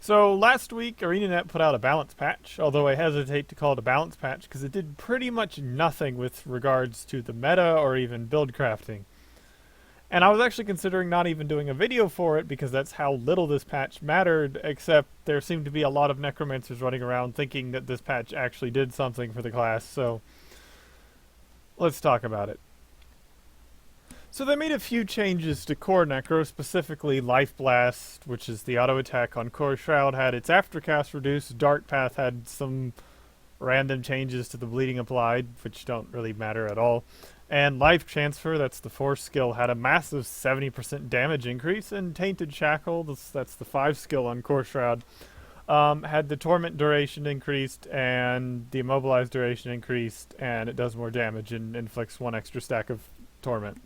So last week, ArenaNet put out a balance patch, although I hesitate to call it a balance patch because it did pretty much nothing with regards to the meta or even build crafting. And I was actually considering not even doing a video for it because that's how little this patch mattered, except there seemed to be a lot of necromancers running around thinking that this patch actually did something for the class, so let's talk about it. So they made a few changes to Core Necro, specifically Life Blast, which is the auto attack on Core Shroud, had its aftercast reduced. Dart Path had some random changes to the bleeding applied, which don't really matter at all. And Life Transfer, that's the 4 skill, had a massive 70% damage increase. And Tainted Shackle, that's the 5 skill on Core Shroud, had the Torment duration increased and the Immobilized duration increased, and it does more damage and inflicts 1 extra stack of Torment.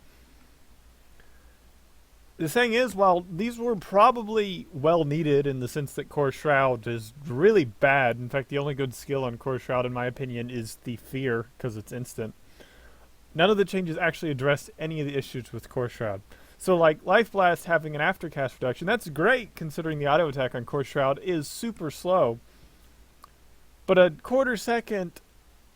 The thing is, while these were probably well needed in the sense that Core Shroud is really bad, in fact the only good skill on Core Shroud in my opinion is the Fear, because it's instant, none of the changes actually addressed any of the issues with Core Shroud. So like Life Blast having an aftercast reduction, that's great considering the auto attack on Core Shroud is super slow. But a quarter second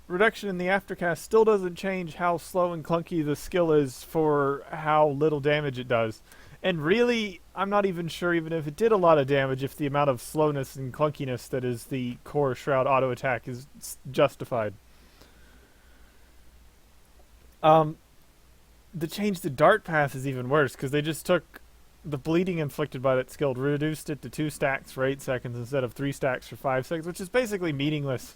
reduction in the aftercast still doesn't change how slow and clunky the skill is for how little damage it does. And really, I'm not even sure even if it did a lot of damage if the amount of slowness and clunkiness that is the Core Shroud auto attack is justified. The change to Dart Path is even worse because they just took the bleeding inflicted by that skill, reduced it to 2 stacks for 8 seconds instead of 3 stacks for 5 seconds, which is basically meaningless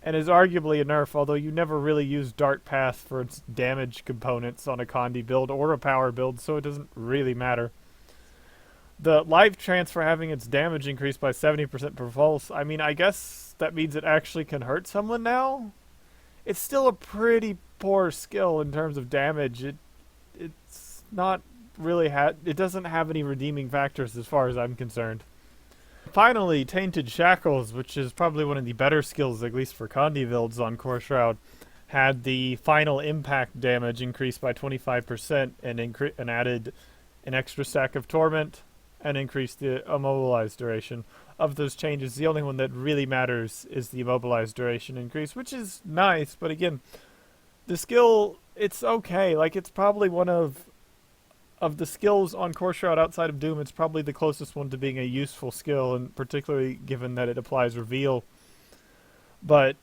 and is arguably a nerf, although you never really use Dart Path for its damage components on a Condi build or a power build, so it doesn't really matter. The Life Transfer having its damage increased by 70% per pulse, I mean, I guess that means it actually can hurt someone now? It's still a pretty poor skill in terms of damage. It's not really it doesn't have any redeeming factors as far as I'm concerned. Finally, Tainted Shackles, which is probably one of the better skills, at least for Condi builds on Core Shroud, had the final impact damage increased by 25% and added an extra stack of Torment and increased the Immobilized duration. Of those changes, the only one that really matters is the Immobilized duration increase, which is nice, but again, the skill, it's okay. Like, it's probably one of the skills on Core Shroud outside of Doom, it's probably the closest one to being a useful skill, and particularly given that it applies Reveal. But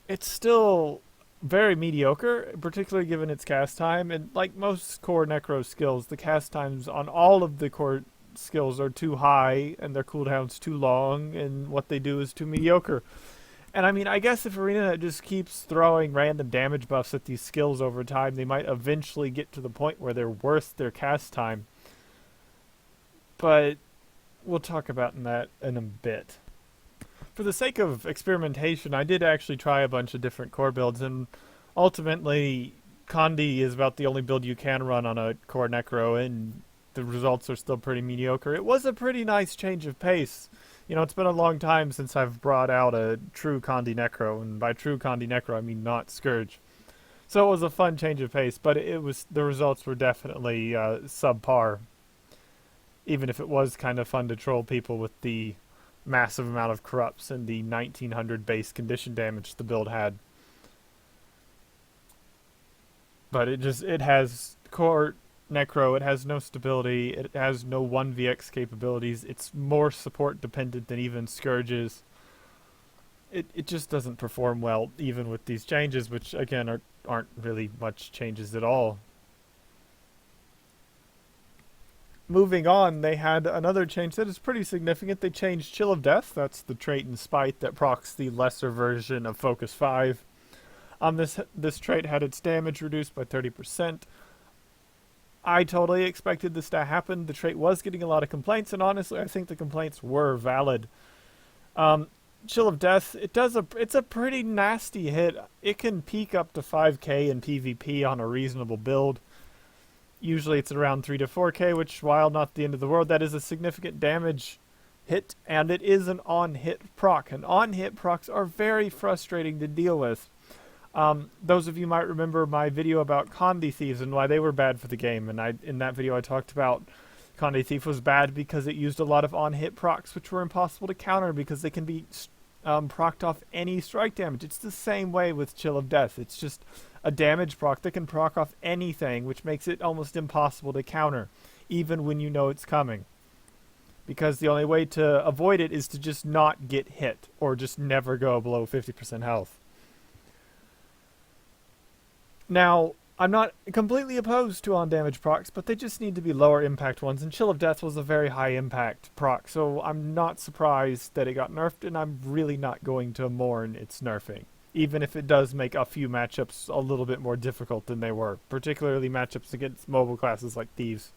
it's still very mediocre, particularly given its cast time. And like most Core Necro skills, the cast times on all of the core skills are too high, and their cooldowns too long, and what they do is too mediocre. And I mean, I guess if ArenaNet just keeps throwing random damage buffs at these skills over time, they might eventually get to the point where they're worth their cast time. But we'll talk about that in a bit. For the sake of experimentation, I did actually try a bunch of different core builds, and ultimately, Condi is about the only build you can run on a Core Necro, and the results are still pretty mediocre. It was a pretty nice change of pace. You know, it's been a long time since I've brought out a true Condi Necro, and by true Condi Necro I mean not Scourge. So it was a fun change of pace, but the results were definitely subpar. Even if it was kind of fun to troll people with the massive amount of corrupts and the 1900 base condition damage the build had. But it has Core Necro, it has no stability, it has no 1vx capabilities, it's more support dependent than even Scourges. It just doesn't perform well even with these changes, which again aren't really much changes at all. Moving on, they had another change that is pretty significant. They changed Chill of Death, that's the trait in Spite that procs the lesser version of Focus 5. This trait had its damage reduced by 30%. I totally expected this to happen. The trait was getting a lot of complaints, and honestly, I think the complaints were valid. Chill of Death, it's a pretty nasty hit. It can peak up to 5k in PvP on a reasonable build. Usually it's around 3 to 4k, which, while not the end of the world, that is a significant damage hit, and it is an on-hit proc. And on-hit procs are very frustrating to deal with. Those of you might remember my video about Condi Thieves and why they were bad for the game, and in that video I talked about Conde Thief was bad because it used a lot of on-hit procs, which were impossible to counter because they can be procced off any strike damage. It's the same way with Chill of Death. It's just a damage proc that can proc off anything, which makes it almost impossible to counter, even when you know it's coming. Because the only way to avoid it is to just not get hit, or just never go below 50% health. Now, I'm not completely opposed to on-damage procs, but they just need to be lower impact ones, and Chill of Death was a very high impact proc, so I'm not surprised that it got nerfed, and I'm really not going to mourn its nerfing, even if it does make a few matchups a little bit more difficult than they were, particularly matchups against mobile classes like Thieves.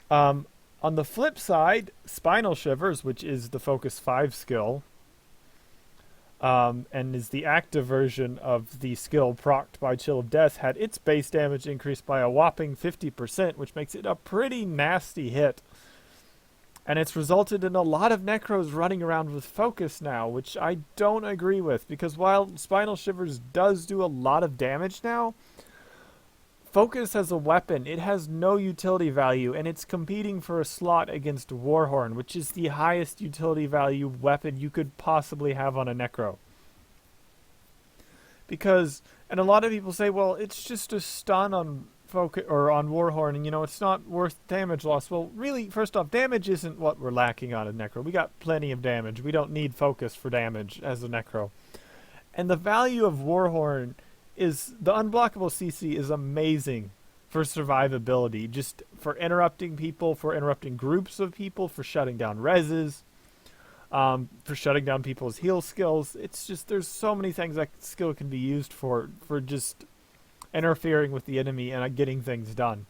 On the flip side, Spinal Shivers, which is the Focus 5 skill, and is the active version of the skill procced by Chill of Death, had its base damage increased by a whopping 50%, which makes it a pretty nasty hit. And it's resulted in a lot of Necros running around with Focus now, which I don't agree with, because while Spinal Shivers does do a lot of damage now, Focus as a weapon, it has no utility value, and it's competing for a slot against Warhorn, which is the highest utility value weapon you could possibly have on a Necro. Because, and a lot of people say, well, it's just a stun on Focus or on Warhorn, and it's not worth damage loss. Well, really, first off, damage isn't what we're lacking on a Necro. We got plenty of damage. We don't need Focus for damage as a Necro. And the value of Warhorn is the unblockable CC is amazing for survivability, just for interrupting people, for interrupting groups of people, for shutting down reses, for shutting down people's heal skills. It's just, there's so many things that skill can be used for just interfering with the enemy and getting things done.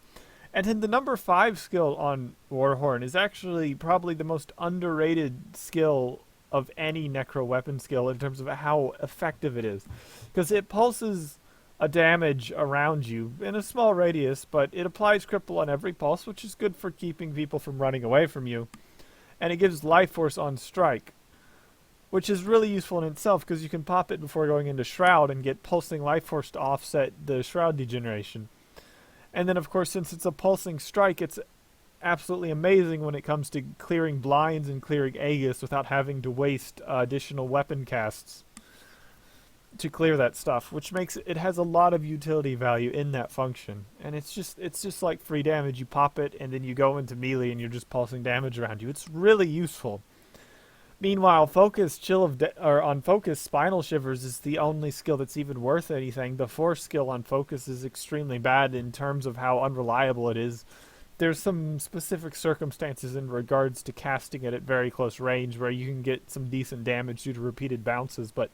And then the number 5 skill on Warhorn is actually probably the most underrated skill of any Necro weapon skill in terms of how effective it is. Because it pulses a damage around you in a small radius, but it applies cripple on every pulse, which is good for keeping people from running away from you. And it gives life force on strike, which is really useful in itself because you can pop it before going into Shroud and get pulsing life force to offset the Shroud degeneration. And then, of course, since it's a pulsing strike, it's absolutely amazing when it comes to clearing blinds and clearing Aegis without having to waste additional weapon casts to clear that stuff, which makes it has a lot of utility value in that function. And it's just like free damage. You pop it and then you go into melee and you're just pulsing damage around you. It's really useful. Meanwhile, Focus on Focus, Spinal Shivers is the only skill that's even worth anything. The Force skill on Focus is extremely bad in terms of how unreliable it is. There's some specific circumstances in regards to casting it at very close range where you can get some decent damage due to repeated bounces, but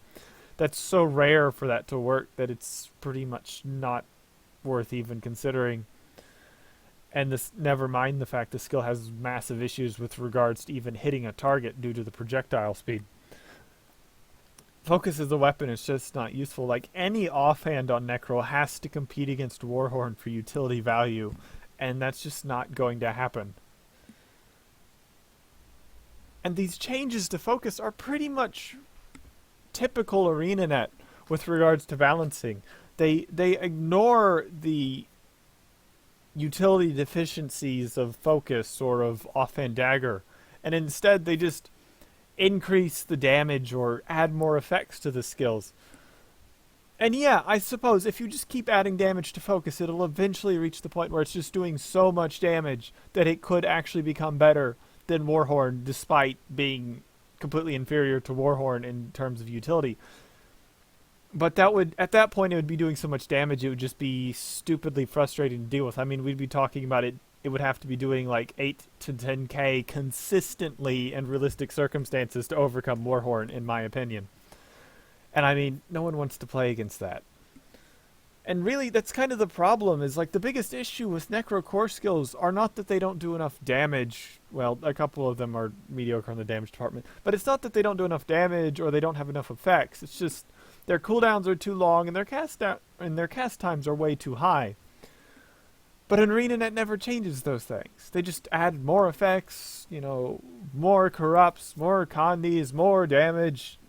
that's so rare for that to work that it's pretty much not worth even considering. And this, never mind the fact the skill has massive issues with regards to even hitting a target due to the projectile speed. Focus as a weapon is just not useful. Like, any offhand on Necro has to compete against Warhorn for utility value, and that's just not going to happen. And these changes to Focus are pretty much typical ArenaNet with regards to balancing. They ignore the utility deficiencies of Focus or of offhand dagger, and instead they just increase the damage or add more effects to the skills. And yeah, I suppose if you just keep adding damage to Focus, it'll eventually reach the point where it's just doing so much damage that it could actually become better than Warhorn, despite being completely inferior to Warhorn in terms of utility. But that would, at that point, it would be doing so much damage, it would just be stupidly frustrating to deal with. I mean, we'd be talking about it would have to be doing like 8 to 10k consistently in realistic circumstances to overcome Warhorn, in my opinion. And I mean, no one wants to play against that. And really, that's kind of the problem, is like the biggest issue with Necro core skills are not that they don't do enough damage. Well, a couple of them are mediocre in the damage department. But it's not that they don't do enough damage or they don't have enough effects. It's just their cooldowns are too long and their cast times are way too high. But ArenaNet never changes those things. They just add more effects, more corrupts, more condies, more damage.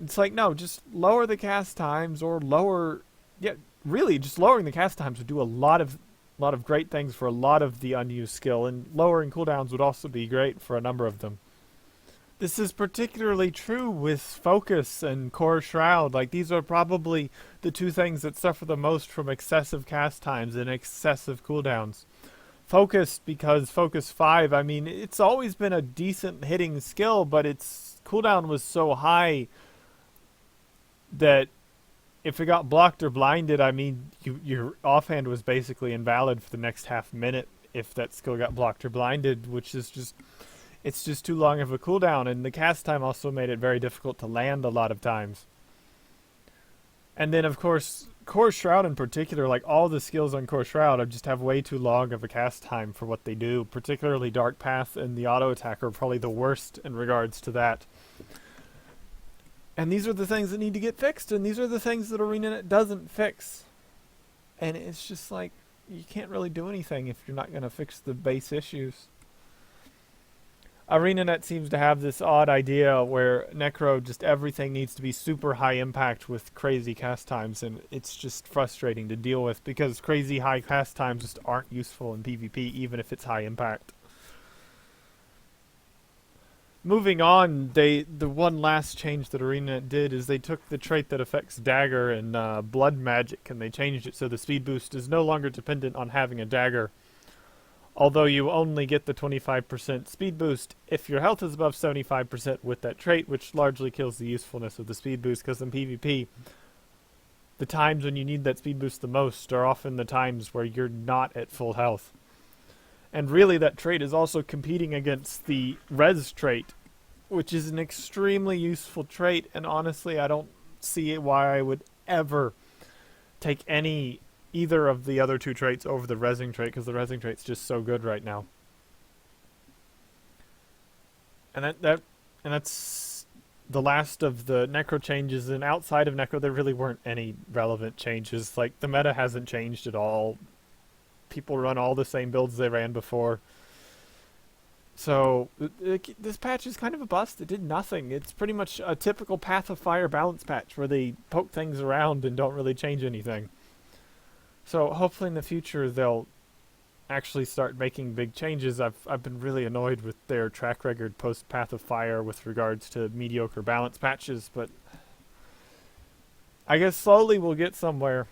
It's like, no, just lower the cast times or lower... Yeah, really, just lowering the cast times would do a lot of A lot of great things for a lot of the unused skill, and lowering cooldowns would also be great for a number of them. This is particularly true with Focus and Core Shroud. Like, these are probably the two things that suffer the most from excessive cast times and excessive cooldowns. Focus, because Focus 5, I mean, it's always been a decent hitting skill, but its cooldown was so high that if it got blocked or blinded, I mean, your offhand was basically invalid for the next half minute if that skill got blocked or blinded, which is just, it's just too long of a cooldown, and the cast time also made it very difficult to land a lot of times. And then, of course, Core Shroud in particular, like all the skills on Core Shroud just have way too long of a cast time for what they do. Particularly Dark Path and the Auto Attack are probably the worst in regards to that. And these are the things that need to get fixed, and these are the things that ArenaNet doesn't fix. And it's just like, you can't really do anything if you're not going to fix the base issues. ArenaNet seems to have this odd idea where Necro, just everything needs to be super high impact with crazy cast times, and it's just frustrating to deal with because crazy high cast times just aren't useful in PvP, even if it's high impact. Moving on, the one last change that ArenaNet did is they took the trait that affects Dagger and Blood Magic, and they changed it so the speed boost is no longer dependent on having a dagger. Although you only get the 25% speed boost if your health is above 75% with that trait, which largely kills the usefulness of the speed boost, because in PvP, the times when you need that speed boost the most are often the times where you're not at full health. And really that trait is also competing against the Res trait, which is an extremely useful trait, and honestly I don't see why I would ever take either of the other two traits over the Resing trait, because the Resing trait's just so good right now. And that's the last of the Necro changes, and outside of Necro there really weren't any relevant changes. Like, the meta hasn't changed at all. People run all the same builds they ran before. So this patch is kind of a bust. It did nothing. It's pretty much a typical Path of Fire balance patch where they poke things around and don't really change anything. So hopefully in the future they'll actually start making big changes. I've been really annoyed with their track record post Path of Fire with regards to mediocre balance patches, but I guess slowly we'll get somewhere.